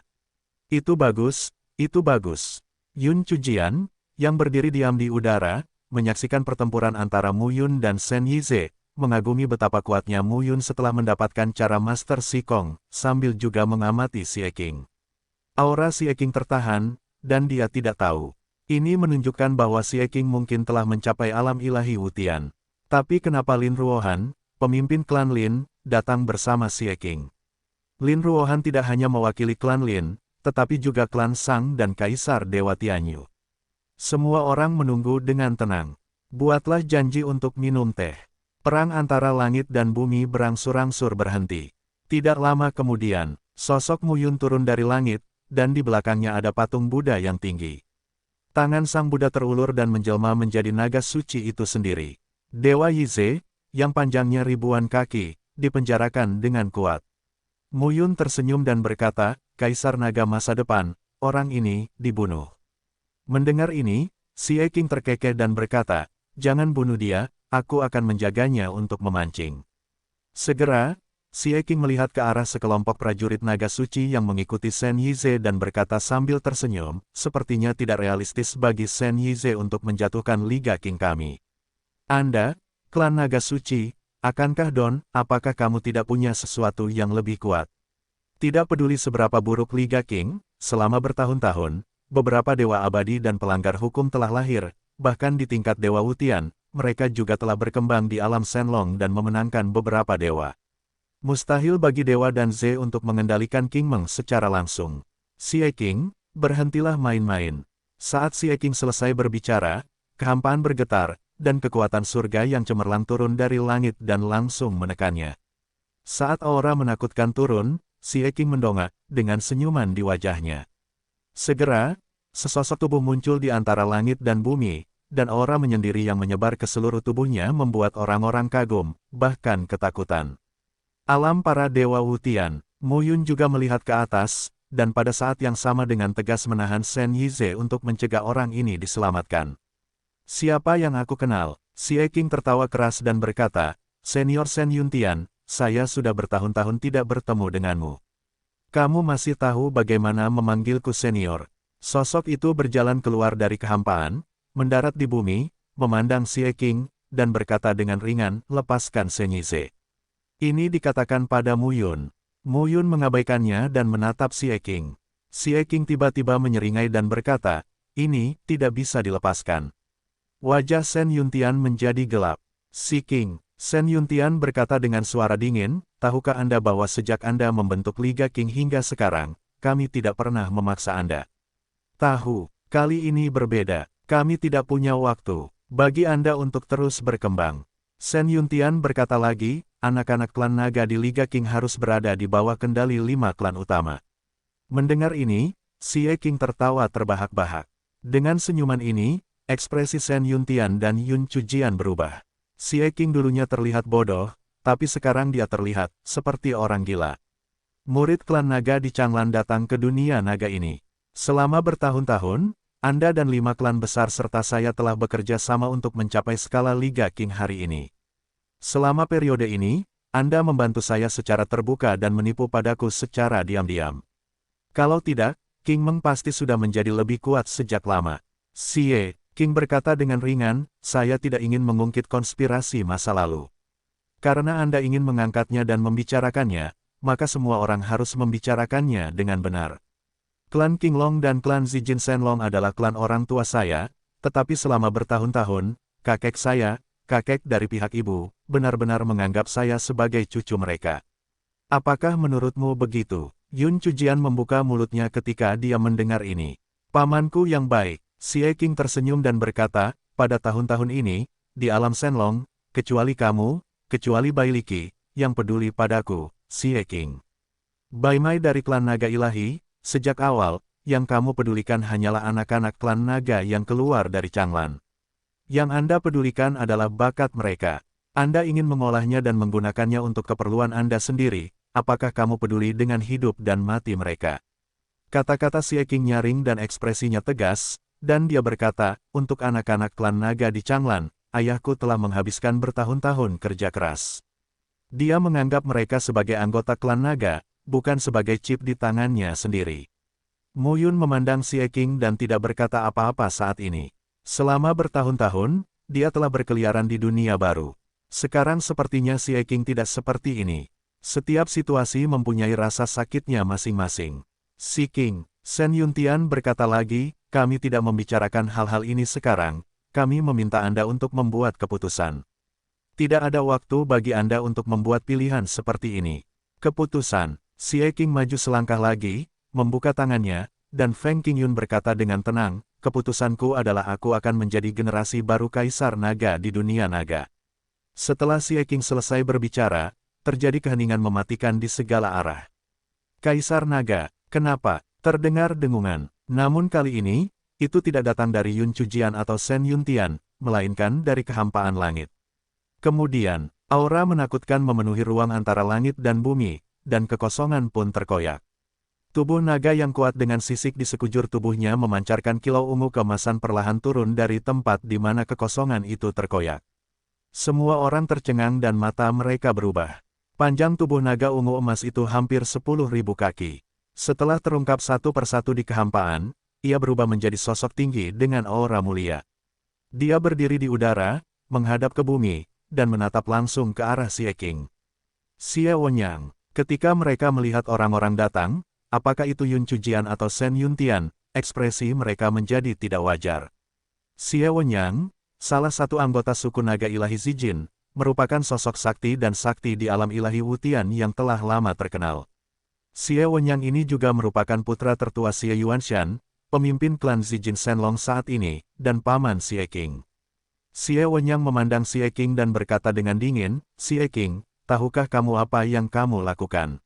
Itu bagus. Itu bagus. Yun Chujian, yang berdiri diam di udara, menyaksikan pertempuran antara Mu Yun dan Shen Yize, mengagumi betapa kuatnya Mu Yun setelah mendapatkan cara Master Sikong, sambil juga mengamati Xie Qing. Aura Xie Qing tertahan, dan dia tidak tahu. Ini menunjukkan bahwa Xie Qing mungkin telah mencapai alam ilahi Wutian. Tapi kenapa Lin Ruohan, pemimpin klan Lin, datang bersama Xie Qing? Lin Ruohan tidak hanya mewakili klan Lin, tetapi juga klan Sang dan Kaisar Dewa Tianyu. Semua orang menunggu dengan tenang. Buatlah janji untuk minum teh. Perang antara langit dan bumi berangsur-angsur berhenti. Tidak lama kemudian, sosok Mu Yun turun dari langit, dan di belakangnya ada patung Buddha yang tinggi. Tangan Sang Buddha terulur dan menjelma menjadi naga suci itu sendiri. Dewa Yize, yang panjangnya ribuan kaki, dipenjarakan dengan kuat. Mu Yun tersenyum dan berkata, Kaisar Naga masa depan, orang ini, dibunuh. Mendengar ini, Xie Qing terkekeh dan berkata, jangan bunuh dia, aku akan menjaganya untuk memancing. Segera, Xie Qing melihat ke arah sekelompok prajurit naga suci yang mengikuti Shen Yize dan berkata sambil tersenyum, sepertinya tidak realistis bagi Shen Yize untuk menjatuhkan Liga King kami. Anda, klan naga suci, akankah apakah kamu tidak punya sesuatu yang lebih kuat? Tidak peduli seberapa buruk Liga King, selama bertahun-tahun, beberapa dewa abadi dan pelanggar hukum telah lahir, bahkan di tingkat Dewa Wutian, mereka juga telah berkembang di alam Shenlong dan memenangkan beberapa dewa. Mustahil bagi Dewa dan Ze untuk mengendalikan King Meng secara langsung. Xie Qing, berhentilah main-main. Saat Xie Qing selesai berbicara, kehampaan bergetar, dan kekuatan surga yang cemerlang turun dari langit dan langsung menekannya. Saat aura menakutkan turun, Xie Qing mendongak, dengan senyuman di wajahnya. Segera, sesosok tubuh muncul di antara langit dan bumi, dan aura menyendiri yang menyebar ke seluruh tubuhnya membuat orang-orang kagum, bahkan ketakutan. Alam para Dewa Wutian, Mu Yun juga melihat ke atas, dan pada saat yang sama dengan tegas menahan Shen Yize untuk mencegah orang ini diselamatkan. Siapa yang aku kenal? Xie Qing tertawa keras dan berkata, Senior Shen Yuntian, saya sudah bertahun-tahun tidak bertemu denganmu. Kamu masih tahu bagaimana memanggilku senior? Sosok itu berjalan keluar dari kehampaan, mendarat di bumi, memandang Xie Qing, dan berkata dengan ringan, lepaskan Shen Yize. Ini dikatakan pada Mu Yun. Mu Yun mengabaikannya dan menatap Xie Qing. Xie Qing tiba-tiba menyeringai dan berkata, ini tidak bisa dilepaskan. Wajah Shen Yuntian menjadi gelap. Xie Qing, Shen Yuntian berkata dengan suara dingin, tahukah Anda bahwa sejak Anda membentuk Liga King hingga sekarang, kami tidak pernah memaksa Anda. Tahu, kali ini berbeda, kami tidak punya waktu bagi Anda untuk terus berkembang. Shen Yuntian berkata lagi, anak-anak klan naga di Liga King harus berada di bawah kendali 5 klan utama. Mendengar ini, Xie Qing tertawa terbahak-bahak. Dengan senyuman ini, ekspresi Shen Yuntian dan Yun Chujian berubah. Xie Qing dulunya terlihat bodoh, tapi sekarang dia terlihat seperti orang gila. Murid klan naga di Changlan datang ke dunia naga ini. Selama bertahun-tahun, Anda dan 5 klan besar serta saya telah bekerja sama untuk mencapai skala Liga King hari ini. Selama periode ini, Anda membantu saya secara terbuka dan menipu padaku secara diam-diam. Kalau tidak, King Meng pasti sudah menjadi lebih kuat sejak lama. Xie Qing berkata dengan ringan, saya tidak ingin mengungkit konspirasi masa lalu. Karena Anda ingin mengangkatnya dan membicarakannya, maka semua orang harus membicarakannya dengan benar. Klan Qinglong dan klan Zijin Shenlong adalah klan orang tua saya, tetapi selama bertahun-tahun, kakek dari pihak ibu, benar-benar menganggap saya sebagai cucu mereka. Apakah menurutmu begitu? Yun Chujian membuka mulutnya ketika dia mendengar ini. Pamanku yang baik, Xie Qing tersenyum dan berkata, pada tahun-tahun ini, di alam Shenlong, kecuali kamu, kecuali Bai Liki, yang peduli padaku, Xie Qing. Bai Mai dari klan naga ilahi, sejak awal, yang kamu pedulikan hanyalah anak-anak klan naga yang keluar dari Changlan. Yang Anda pedulikan adalah bakat mereka. Anda ingin mengolahnya dan menggunakannya untuk keperluan Anda sendiri, apakah kamu peduli dengan hidup dan mati mereka? Kata-kata Xie Qing nyaring dan ekspresinya tegas, dan dia berkata, untuk anak-anak klan naga di Changlan, ayahku telah menghabiskan bertahun-tahun kerja keras. Dia menganggap mereka sebagai anggota klan naga, bukan sebagai chip di tangannya sendiri. Mu Yun memandang Xie Qing dan tidak berkata apa-apa saat ini. Selama bertahun-tahun, dia telah berkeliaran di dunia baru. Sekarang sepertinya Xie Qing tidak seperti ini. Setiap situasi mempunyai rasa sakitnya masing-masing. Xie Qing, Shen Yuntian berkata lagi, kami tidak membicarakan hal-hal ini sekarang, kami meminta Anda untuk membuat keputusan. Tidak ada waktu bagi Anda untuk membuat pilihan seperti ini. Keputusan. Xie Qing maju selangkah lagi, membuka tangannya, dan Feng Qingyun berkata dengan tenang, keputusanku adalah aku akan menjadi generasi baru Kaisar Naga di dunia naga. Setelah Xie Qing selesai berbicara, terjadi keheningan mematikan di segala arah. Kaisar Naga, kenapa? Terdengar dengungan. Namun kali ini, itu tidak datang dari Yun Chujian atau Shen Yuntian, melainkan dari kehampaan langit. Kemudian, aura menakutkan memenuhi ruang antara langit dan bumi, dan kekosongan pun terkoyak. Tubuh naga yang kuat dengan sisik di sekujur tubuhnya memancarkan kilau ungu keemasan perlahan turun dari tempat di mana kekosongan itu terkoyak. Semua orang tercengang dan mata mereka berubah. Panjang tubuh naga ungu emas itu hampir 10.000 kaki. Setelah terungkap satu persatu di kehampaan, ia berubah menjadi sosok tinggi dengan aura mulia. Dia berdiri di udara, menghadap ke bumi, dan menatap langsung ke arah Xie Qing. Xie Wonyang, ketika mereka melihat orang-orang datang, apakah itu Yun Chujian atau Shen Yuntian, ekspresi mereka menjadi tidak wajar. Xie Wonyang, salah satu anggota suku naga ilahi Zijin, merupakan sosok sakti dan sakti di alam ilahi Wutian yang telah lama terkenal. Xie Wonyang ini juga merupakan putra tertua Xie Yuanshan, pemimpin klan Zijin Shenlong saat ini, dan paman Xie Qing. Xie Wonyang memandang Xie Qing dan berkata dengan dingin, "Xie Qing, tahukah kamu apa yang kamu lakukan?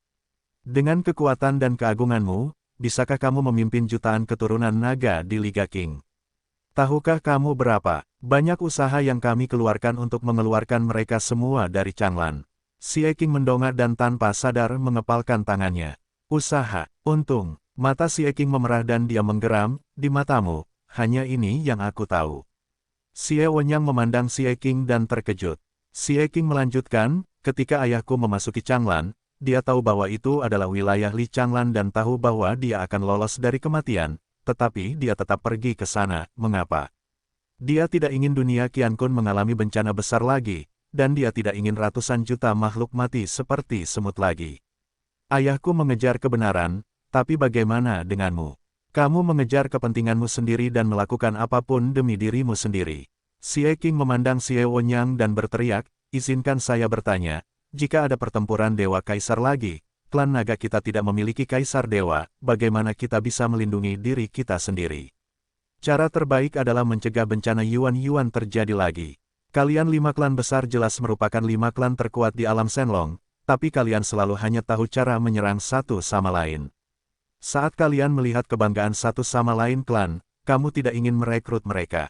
Dengan kekuatan dan keagunganmu, bisakah kamu memimpin jutaan keturunan naga di Liga Qing? Tahukah kamu berapa banyak usaha yang kami keluarkan untuk mengeluarkan mereka semua dari Changlan?" Xie Qing mendongak dan tanpa sadar mengepalkan tangannya. "Usaha, untung." Mata Xie Qing memerah dan dia menggeram, "Di matamu, hanya ini yang aku tahu." Xie Wonyang memandang Xie Qing dan terkejut. Xie Qing melanjutkan, "Ketika ayahku memasuki Changlan, dia tahu bahwa itu adalah wilayah Li Changlan dan tahu bahwa dia akan lolos dari kematian, tetapi dia tetap pergi ke sana. Mengapa? Dia tidak ingin dunia Qiankun mengalami bencana besar lagi, dan dia tidak ingin ratusan juta makhluk mati seperti semut lagi. Ayahku mengejar kebenaran, tapi bagaimana denganmu? Kamu mengejar kepentinganmu sendiri dan melakukan apapun demi dirimu sendiri." Xie Qing memandang Xie Wonyang dan berteriak, "Izinkan saya bertanya, jika ada pertempuran Dewa Kaisar lagi, klan naga kita tidak memiliki Kaisar Dewa, bagaimana kita bisa melindungi diri kita sendiri? Cara terbaik adalah mencegah bencana Yuan-Yuan terjadi lagi. Kalian 5 klan besar jelas merupakan 5 klan terkuat di alam Shenlong, tapi kalian selalu hanya tahu cara menyerang satu sama lain. Saat kalian melihat kebanggaan satu sama lain klan, kamu tidak ingin merekrut mereka.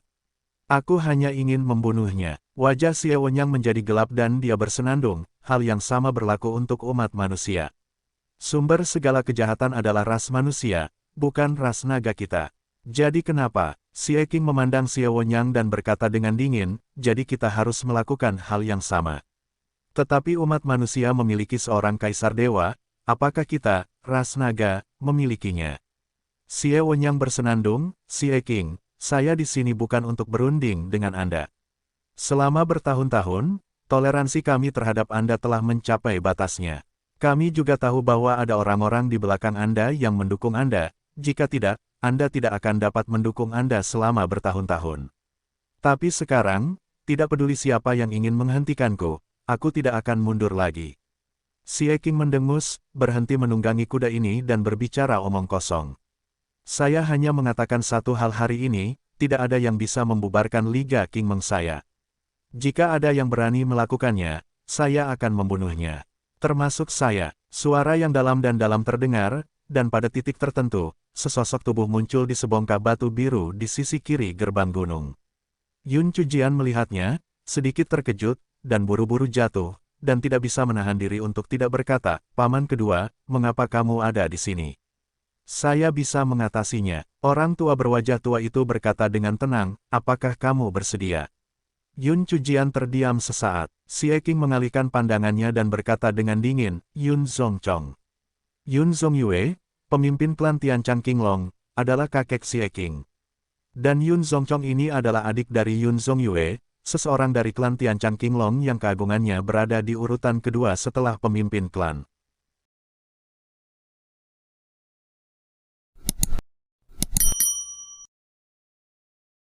Aku hanya ingin membunuhnya." Wajah Xie Wonyang menjadi gelap dan dia bersenandung, hal yang sama berlaku untuk umat manusia. Sumber segala kejahatan adalah ras manusia, bukan ras naga kita. Jadi kenapa? Xie Qing memandang Xie Wonyang dan berkata dengan dingin, "Jadi kita harus melakukan hal yang sama. Tetapi umat manusia memiliki seorang kaisar dewa, apakah kita, ras naga, memilikinya?" Xie Wonyang bersenandung, "Xie Qing, saya di sini bukan untuk berunding dengan Anda. Selama bertahun-tahun, toleransi kami terhadap Anda telah mencapai batasnya. Kami juga tahu bahwa ada orang-orang di belakang Anda yang mendukung Anda, jika tidak, Anda tidak akan dapat mendukung Anda selama bertahun-tahun. Tapi sekarang, tidak peduli siapa yang ingin menghentikanku, aku tidak akan mundur lagi." Xie Qing mendengus, berhenti menunggangi kuda ini dan berbicara omong kosong. "Saya hanya mengatakan satu hal hari ini, tidak ada yang bisa membubarkan Liga Qing Meng saya. Jika ada yang berani melakukannya, saya akan membunuhnya. Termasuk saya." Suara yang dalam dan dalam terdengar, dan pada titik tertentu, sesosok tubuh muncul di sebongkah batu biru di sisi kiri gerbang gunung. Yun Chujian melihatnya, sedikit terkejut, dan buru-buru jatuh, dan tidak bisa menahan diri untuk tidak berkata, "Paman kedua, mengapa kamu ada di sini?" "Saya bisa mengatasinya." Orang tua berwajah tua itu berkata dengan tenang, "Apakah kamu bersedia?" Yun Chujian terdiam sesaat. Xie Qing mengalihkan pandangannya dan berkata dengan dingin, "Yun Zongchong." Yun Zongyue, pemimpin klan Tianchang Qinglong, adalah kakek Xie Qing. Dan Yun Zongchong ini adalah adik dari Yun Zongyue, seseorang dari klan Tianchang Qinglong yang keagungannya berada di urutan kedua setelah pemimpin klan.